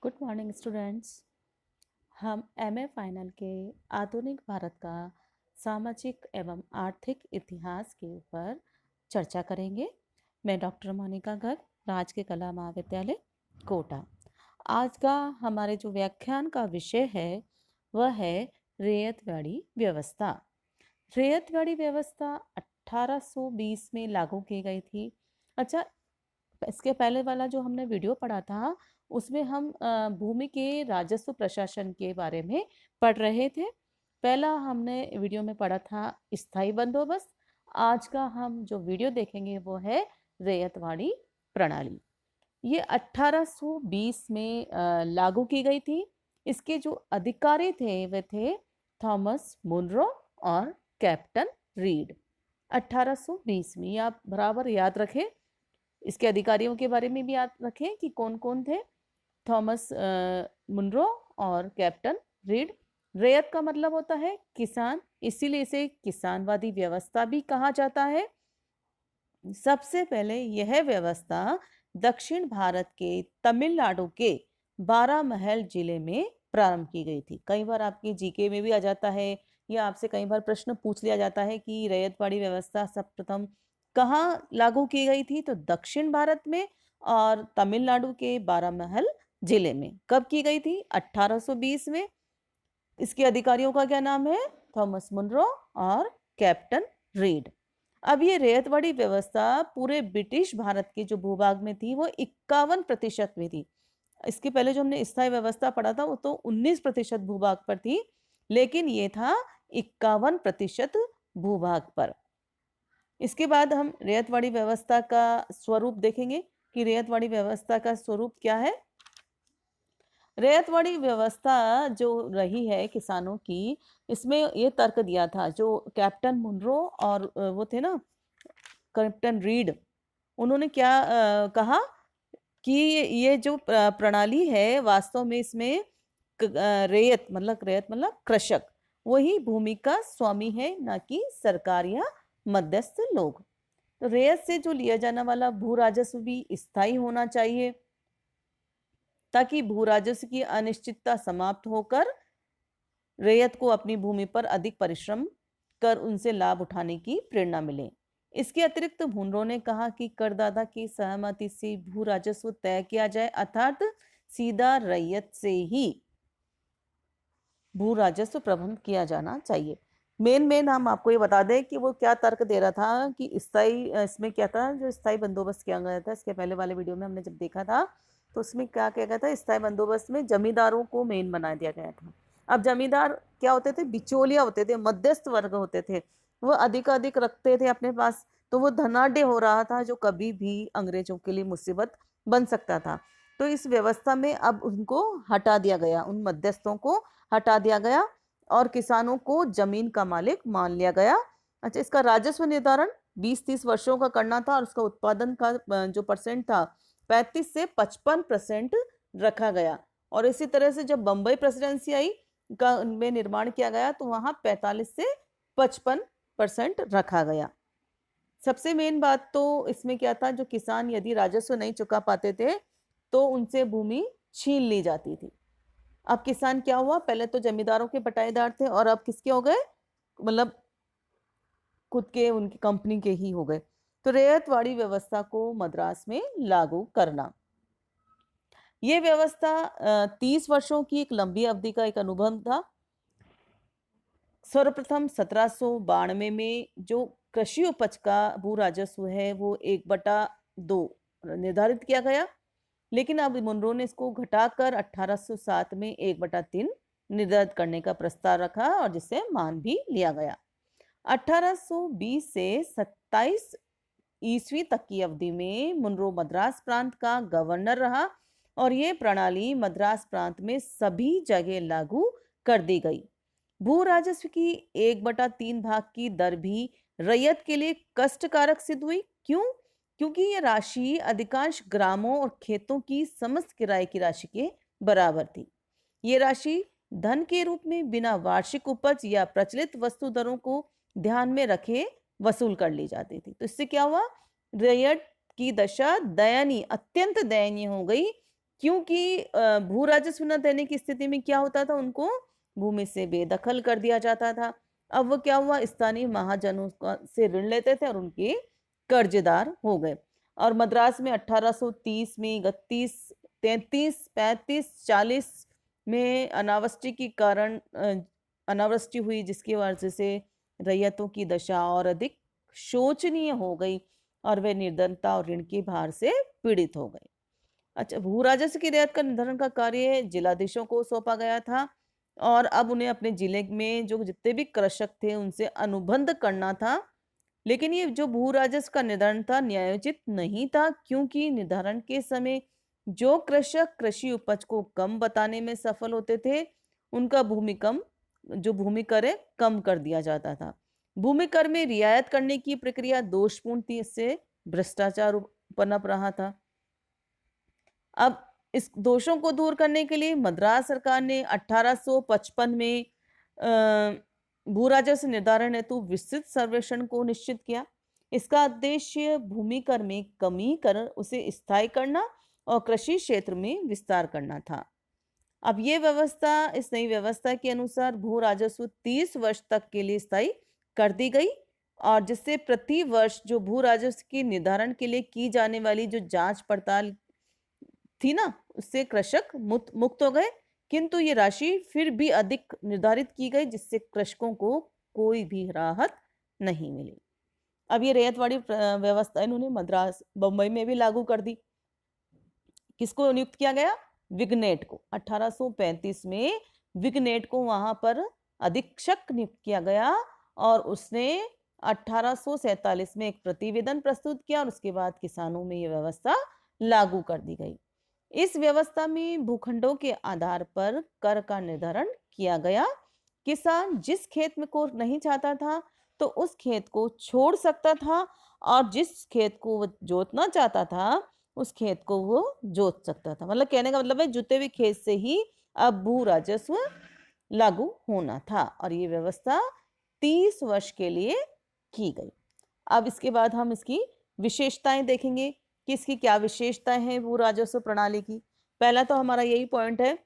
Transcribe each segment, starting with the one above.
Good morning students. हम MA final के आधुनिक भारत का सामाजिक एवं आर्थिक इतिहास के ऊपर चर्चा करेंगे। मैं डॉक्टर मोनिका गर्ग, राजकीय कला महाविद्यालय कोटा। आज का हमारे जो व्याख्यान का विषय है वह है रैयतवाड़ी व्यवस्था। रैयतवाड़ी व्यवस्था 1820 में लागू की गई थी। अच्छा, इसके पहले वाला जो हमने वीडियो पढ़ा था उसमें हम भूमि के राजस्व प्रशासन के बारे में पढ़ रहे थे। पहला हमने वीडियो में पढ़ा था स्थायी बंदोबस्त। आज का हम जो वीडियो देखेंगे वो है रैयतवाड़ी प्रणाली। ये 1820 में लागू की गई थी। इसके जो अधिकारी थे वे थे थॉमस मुनरो और कैप्टन रीड। 1820 में, ये आप बराबर याद रखें। इसके अधिकारियों के बारे में भी याद रखें कि कौन कौन थे। थॉमस मुनरो और कैप्टन रीड। रैयत का मतलब होता है किसान, इसीलिए इसे किसानवादी व्यवस्था भी कहा जाता है। सबसे पहले यह व्यवस्था दक्षिण भारत के तमिलनाडु के बारामहल जिले में प्रारंभ की गई थी। कई बार आपके जीके में भी आ जाता है या आपसे कई बार प्रश्न पूछ लिया जाता है कि रैयतवाड़ी व्यवस्था सर्वप्रथम कहाँ लागू की गई थी, तो दक्षिण भारत में और तमिलनाडु के बारामहल जिले में। कब की गई थी? 1820 में। इसके अधिकारियों का क्या नाम है? थॉमस मुनरो और कैप्टन रीड। अब ये रैयतवाड़ी व्यवस्था पूरे ब्रिटिश भारत के जो भूभाग में थी वो 51% में थी। इसके पहले जो हमने स्थायी व्यवस्था पढ़ा था वो तो 19% भूभाग पर थी, लेकिन ये था 51% भूभाग पर। इसके बाद हम रैयतवाड़ी व्यवस्था का स्वरूप देखेंगे कि रैयतवाड़ी व्यवस्था का स्वरूप क्या है। रैयतवाड़ी व्यवस्था जो रही है किसानों की, इसमें ये तर्क दिया था जो कैप्टन मुनरो और वो थे ना कैप्टन रीड, उन्होंने क्या कहा कि ये जो प्रणाली है वास्तव में इसमें रैयत मतलब कृषक वही भूमि का स्वामी है, ना कि सरकार या मध्यस्थ लोग। तो रैयत से जो लिया जाने वाला भू राजस्व भी स्थायी होना चाहिए ताकि भू राजस्व की अनिश्चितता समाप्त होकर रैयत को अपनी भूमि पर अधिक परिश्रम कर उनसे लाभ उठाने की प्रेरणा मिले। इसके अतिरिक्त मुनरो ने कहा कि करदाता की सहमति से भू राजस्व तय किया जाए, अर्थात सीधा रैयत से ही भू राजस्व प्रबंध किया जाना चाहिए। मेन हम आपको ये बता दें कि वो क्या तर्क दे रहा था कि स्थायी, इसमें क्या था जो स्थायी बंदोबस्त किया गया था। इसके पहले वाले वीडियो में हमने जब देखा था तो उसमें क्या किया गया था, स्थायी बंदोबस्त में जमींदारों को मेन बना दिया गया था। अब जमींदार क्या होते थे? बिचौलिया होते थे, मध्यस्थ वर्ग होते थे। वो अधिक रखते थे अपने पास, तो वो धनाढ्य हो रहा था जो कभी भी अंग्रेजों के लिए मुसीबत बन सकता था। तो इस व्यवस्था में अब उनको हटा दिया गया, उन मध्यस्थों को हटा दिया गया और किसानों को जमीन का मालिक मान लिया गया। अच्छा, इसका राजस्व निर्धारण 20-30 वर्षों का करना था और उसका उत्पादन का जो परसेंट था 35 से 55% रखा गया। और इसी तरह से जब बम्बई प्रेसिडेंसी आई का में निर्माण किया गया तो वहां 45 से 55% रखा गया। सबसे मेन बात तो इसमें क्या था, जो किसान यदि राजस्व नहीं चुका पाते थे तो उनसे भूमि छीन ली जाती थी। अब किसान क्या हुआ, पहले तो जमींदारों के बटाईदार थे और अब किसके हो गए, मतलब खुद के, उनकी कंपनी के ही हो गए। तो रैयतवाड़ी व्यवस्था को मद्रास में लागू करना, ये व्यवस्था 30 वर्षों की एक लंबी अवधि का एक अनुभव था। सर्वप्रथम 1792 में जो कृषि उपज का भू राजस्व है वो 1/2 निर्धारित किया गया, लेकिन अब मुनरो ने इसको घटाकर 1807 में 1/3 निर्धारित करने का प्रस्ताव रखा और जिसे मान भी लिया गया। 1820 से 27 ईस्वी तक की अवधि में मुनरो मद्रास प्रांत का गवर्नर रहा और ये प्रणाली मद्रास प्रांत में सभी जगह लागू कर दी गई। भू राजस्व की 1/3 भाग की दर भी रैयत के लिए कष्टकारक सिद्ध हुई। क्यों? क्योंकि ये राशि अधिकांश ग्रामों और खेतों की समस्त किराए की राशि के बराबर थी। ये राशि धन के रूप में बिना वार्षिक उपज या प्रचलित वस्तु दरों को ध्यान में रखे वसूल कर ली जाती थी। तो इससे क्या हुआ, रैयत की दशा दयनीय, अत्यंत दयनीय हो गई क्योंकि भू राजस्व न देने की स्थिति में क्या होता था, उनको भूमि से बेदखल कर दिया जाता था। अब वो क्या हुआ, स्थानीय महाजनों से ऋण लेते थे और उनके कर्जदार हो गए। और मद्रास में 1830 में 31, 33, 35, 40 में अनावृष्टि के कारण अनावृष्टि हुई, जिसकी वजह से रैयतों की दशा और अधिक शोचनीय हो गई और वे निर्धनता और ऋण के भार से पीड़ित हो गए। अच्छा, भू राजस्व की रियायत का निर्धारण का कार्य जिलाधीशों को सौंपा गया था और अब उन्हें अपने जिले में जो जितने भी कृषक थे उनसे अनुबंध करना था। लेकिन ये जो भू राजस्व का निर्धारण था न्यायोचित नहीं था, क्योंकि निर्धारण के समय जो कृषक कृषि उपज को कम बताने में सफल होते थे उनका भूमि कर है कम कर दिया जाता था। भूमि कर में रियायत करने की प्रक्रिया दोषपूर्ण थी, इससे भ्रष्टाचार पनप रहा था। अब इस दोषों को दूर करने के लिए मद्रास सरकार ने 1855 में भू राजस्व निर्धारण हेतु विस्तृत सर्वेक्षण को निश्चित किया। इसका उद्देश्य भूमि कर में कमी कर उसे स्थायी करना और कृषि क्षेत्र में विस्तार करना था। अब ये व्यवस्था, इस नई व्यवस्था के अनुसार भू राजस्व 30 वर्ष तक के लिए स्थायी कर दी गई और जिससे प्रति वर्ष जो भू राजस्व के निर्धारण के लिए की जाने वाली जो जांच पड़ताल थी ना, उससे कृषक मुक्त हो गए, किंतु ये राशि फिर भी अधिक निर्धारित की गई, जिससे कृषकों को कोई भी राहत नहीं मिली। अब ये रैयतवाड़ी व्यवस्था इन्होंने मद्रास, बंबई में भी लागू कर दी। किसको नियुक्त किया गया? विग्नेट को। 1835 में विग्नेट को वहां पर अधीक्षक नियुक्त किया गया और उसने 1847 में एक प्रतिवेदन प्रस्तुत किया और उसके बाद किसानों में यह व्यवस्था लागू कर दी गई। इस व्यवस्था में भूखंडों के आधार पर कर का निर्धारण किया गया। किसान जिस खेत में को नहीं चाहता था तो उस खेत को छोड़ सकता था और जिस खेत को वो जोतना चाहता था उस खेत को वो जोत सकता था। मतलब कहने का मतलब है जुते हुए खेत से ही अब भू राजस्व लागू होना था और ये व्यवस्था 30 वर्ष के लिए की गई। अब इसके बाद हम इसकी विशेषताएं देखेंगे कि इसकी क्या विशेषताएं हैं भू राजस्व प्रणाली की। पहला तो हमारा यही पॉइंट है,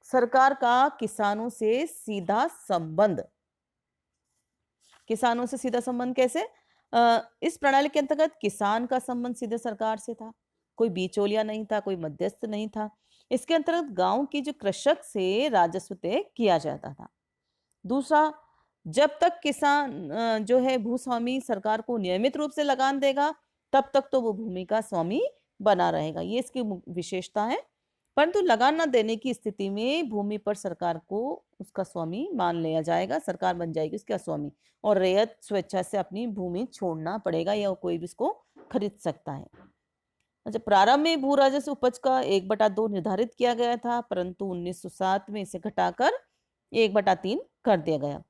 सरकार का किसानों से सीधा संबंध। किसानों से सीधा संबंध कैसे? इस प्रणाली के अंतर्गत किसान का संबंध सीधे सरकार से था, कोई बिचौलिया नहीं था, कोई मध्यस्थ नहीं था। इसके अंतर्गत गांव की जो कृषक से राजस्व तय किया जाता था। दूसरा, जब तक किसान जो है भूस्वामी सरकार को नियमित रूप से लगान देगा तब तक तो वो भूमि का स्वामी बना रहेगा, ये इसकी विशेषता है। परंतु लगान न देने की स्थिति में भूमि पर सरकार को उसका स्वामी मान लिया जाएगा, सरकार बन जाएगी उसका स्वामी और रैयत स्वेच्छा से अपनी भूमि छोड़ना पड़ेगा या कोई भी इसको खरीद सकता है। अच्छा, प्रारंभ में भू राजस्व उपज का 1/2 निर्धारित किया गया था, परंतु 1907 में इसे घटाकर 1/3 कर दिया गया।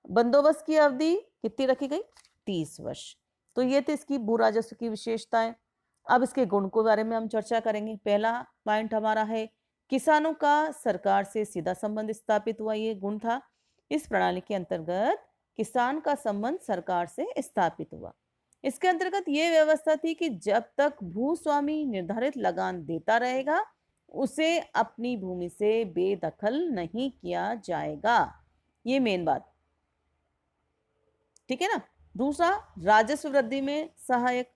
बंदोबस्त की अवधि कितनी रखी गई? 30 वर्ष। तो ये थे इसकी भू राजस्व की विशेषताएं। अब इसके गुण के बारे में हम चर्चा करेंगे। पहला पॉइंट हमारा है किसानों का सरकार से सीधा संबंध स्थापित हुआ, ये गुण था। इस प्रणाली के अंतर्गत किसान का संबंध सरकार से स्थापित हुआ। इसके अंतर्गत ये व्यवस्था थी कि जब तक भूस्वामी निर्धारित लगान देता रहेगा उसे अपनी भूमि से बेदखल नहीं किया जाएगा, ये मेन बात, ठीक है ना। दूसरा, राजस्व वृद्धि में सहायक।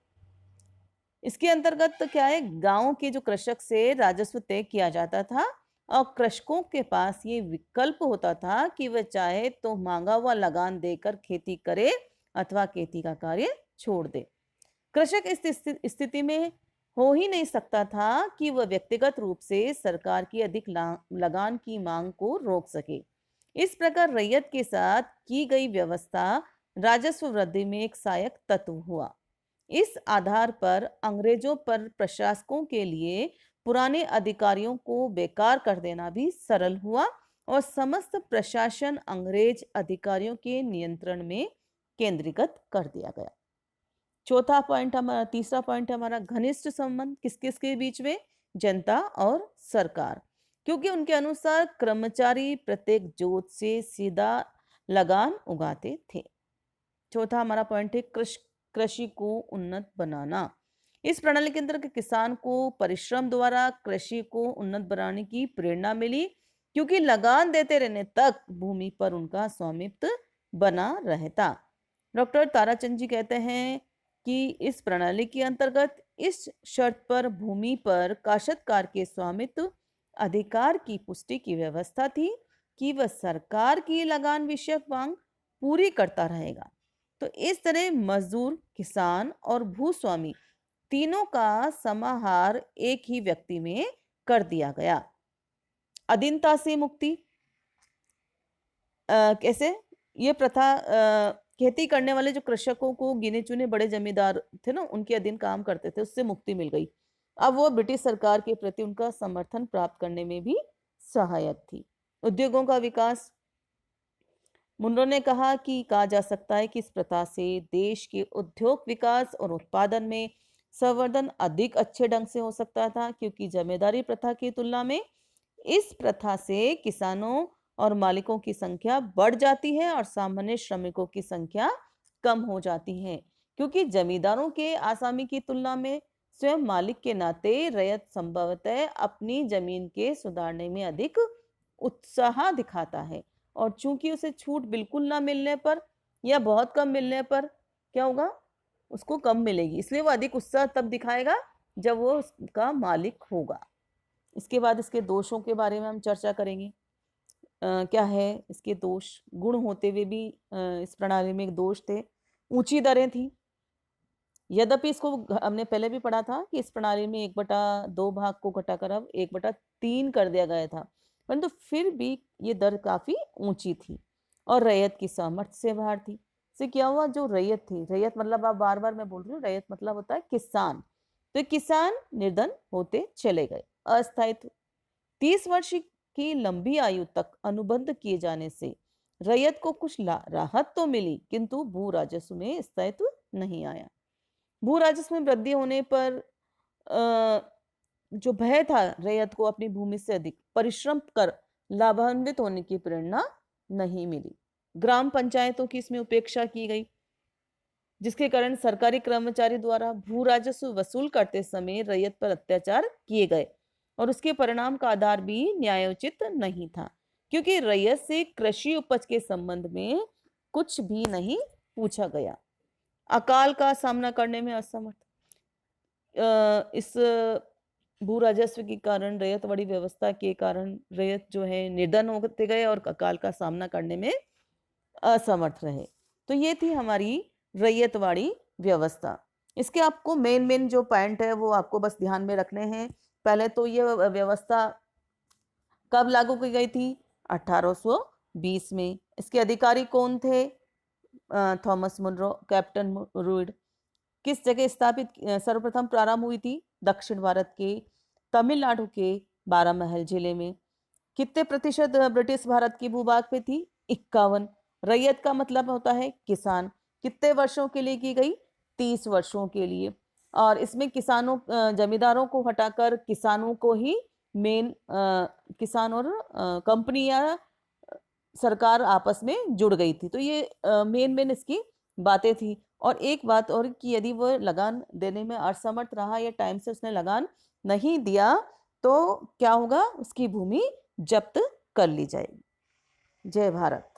इसके अंतर्गत तो क्या है, गांव के जो कृषक से राजस्व तय किया जाता था और कृषकों के पास ये विकल्प होता था कि वह चाहे तो मांगा हुआ लगान देकर खेती करे अथवा खेती का कार्य छोड़ दे। कृषक इस स्थिति में हो ही नहीं सकता था कि वह व्यक्तिगत रूप से सरकार की अधिक लगान की मांग को रोक सके। इस प्रकार रैयत के साथ की गई व्यवस्था राजस्व वृद्धि में एक सहायक तत्व हुआ। इस आधार पर अंग्रेजों पर प्रशासकों के लिए पुराने अधिकारियों को बेकार कर देना भी सरल हुआ और समस्त प्रशासन अंग्रेज अधिकारियों के नियंत्रण में केंद्रीकृत कर दिया गया। चौथा पॉइंट हमारा, तीसरा पॉइंट हमारा घनिष्ठ संबंध किस किस के बीच में? जनता और सरकार, क्योंकि उनके अनुसार कर्मचारी प्रत्येक जोत से सीधा लगान उगाते थे। चौथा हमारा पॉइंट है कृषि को उन्नत बनाना। इस प्रणाली के अंतर्गत किसान को परिश्रम द्वारा कृषि को उन्नत बनाने की प्रेरणा मिली, क्योंकि लगान देते रहने तक भूमि पर उनका स्वामित्व बना रहता। डॉक्टर ताराचंद जी कहते हैं कि इस प्रणाली के अंतर्गत इस शर्त पर भूमि पर काश्तकार के स्वामित्व अधिकार की पुष्टि की व्यवस्था थी कि वह सरकार की लगान विषयक मांग पूरी करता रहेगा। तो इस तरह मजदूर, किसान और भूस्वामी तीनों का समाहार एक ही व्यक्ति में कर दिया गया। अधीनता से मुक्ति कैसे? ये प्रथा खेती करने वाले जो कृषकों को गिने चुने बड़े जमींदार थे ना, उनके अधीन काम करते थे, उससे मुक्ति मिल गई। अब वो ब्रिटिश सरकार के प्रति उनका समर्थन प्राप्त करने में भी सहायक थी। उद्योगों का विकास, मुनरो ने कहा कि कहा जा सकता है कि इस प्रथा से देश के उद्योग विकास और उत्पादन में संवर्धन अधिक अच्छे ढंग से हो सकता था, क्योंकि जमींदारी प्रथा की तुलना में इस प्रथा से किसानों और मालिकों की संख्या बढ़ जाती है और सामान्य श्रमिकों की संख्या कम हो जाती है, क्योंकि जमींदारों के आसामी की तुलना में स्वयं मालिक के नाते रैयत संभवतः अपनी जमीन के सुधारने में अधिक उत्साह दिखाता है। और चूंकि उसे छूट बिल्कुल ना मिलने पर या बहुत कम मिलने पर क्या होगा, उसको कम मिलेगी, इसलिए वो अधिक उत्साह तब दिखाएगा जब वो उसका मालिक होगा। इसके बाद इसके दोषों के बारे में हम चर्चा करेंगे। क्या है इसके दोष? गुण होते हुए भी इस प्रणाली में एक दोष थे। ऊंची दरें थी, यद्यपि इसको हमने पहले भी पढ़ा था कि इस प्रणाली में 1/2 भाग को घटाकर अब 1/3 कर दिया गया था, परंतु फिर भी ये दर काफी ऊंची थी। और रैयत की सामर्थ्य से बाहर थी। इससे क्या हुआ, जो रैयत थी, रैयत मतलब आप बार बार मैं बोल रही हूँ, रैयत मतलब होता है किसान, तो किसान निर्धन होते चले गए। अस्थायित्व, 30 वर्ष की लंबी आयु तक अनुबंध किए जाने से रैयत को कुछ राहत तो मिली, किंतु भू राजस्व में स्थायित्व नहीं आया। भू राजस्व में वृद्धि होने पर जो भय था रैयत को अपनी भूमि से अधिक परिश्रम कर लाभान्वित होने की प्रेरणा नहीं मिली। ग्राम पंचायतों की इसमें उपेक्षा की गई, जिसके कारण सरकारी कर्मचारी द्वारा भू राजस्व वसूल करते समय रैयत पर अत्याचार किए गए और उसके परिणाम का आधार भी न्यायोचित नहीं था, क्योंकि रैयत से कृषि उपज के संबंध में कुछ भी नहीं पूछा गया। अकाल का सामना करने में असमर्थ, इस भू राजस्व के कारण, रैयतवाड़ी व्यवस्था के कारण रैयत जो है निर्धन होते गए और अकाल का सामना करने में असमर्थ रहे। तो ये थी हमारी रैयतवाड़ी व्यवस्था। इसके आपको मेन जो पॉइंट है वो आपको बस ध्यान में रखने हैं। पहले तो ये व्यवस्था कब लागू की गई थी? 1820 में। इसके अधिकारी कौन थे? Thomas Munro, captain Read. किस जगह स्थापित सर्वप्रथम प्रारंभ हुई थी? दक्षिण भारत के तमिलनाडु के बारामहल जिले में। कितने प्रतिशत ब्रिटिश भारत की भूभाग पे थी? 51। रैयत का मतलब होता है किसान। कितने वर्षों के लिए की गई? 30 वर्षों के लिए। और इसमें किसानों, जमींदारों को हटाकर किसानों को ही मेन, किसान और कंपनी या सरकार आपस में जुड़ गई थी। तो ये मेन इसकी बातें थी। और एक बात और कि यदि वह लगान देने में असमर्थ रहा या टाइम से उसने लगान नहीं दिया तो क्या होगा? उसकी भूमि जब्त कर ली जाएगी। जय भारत।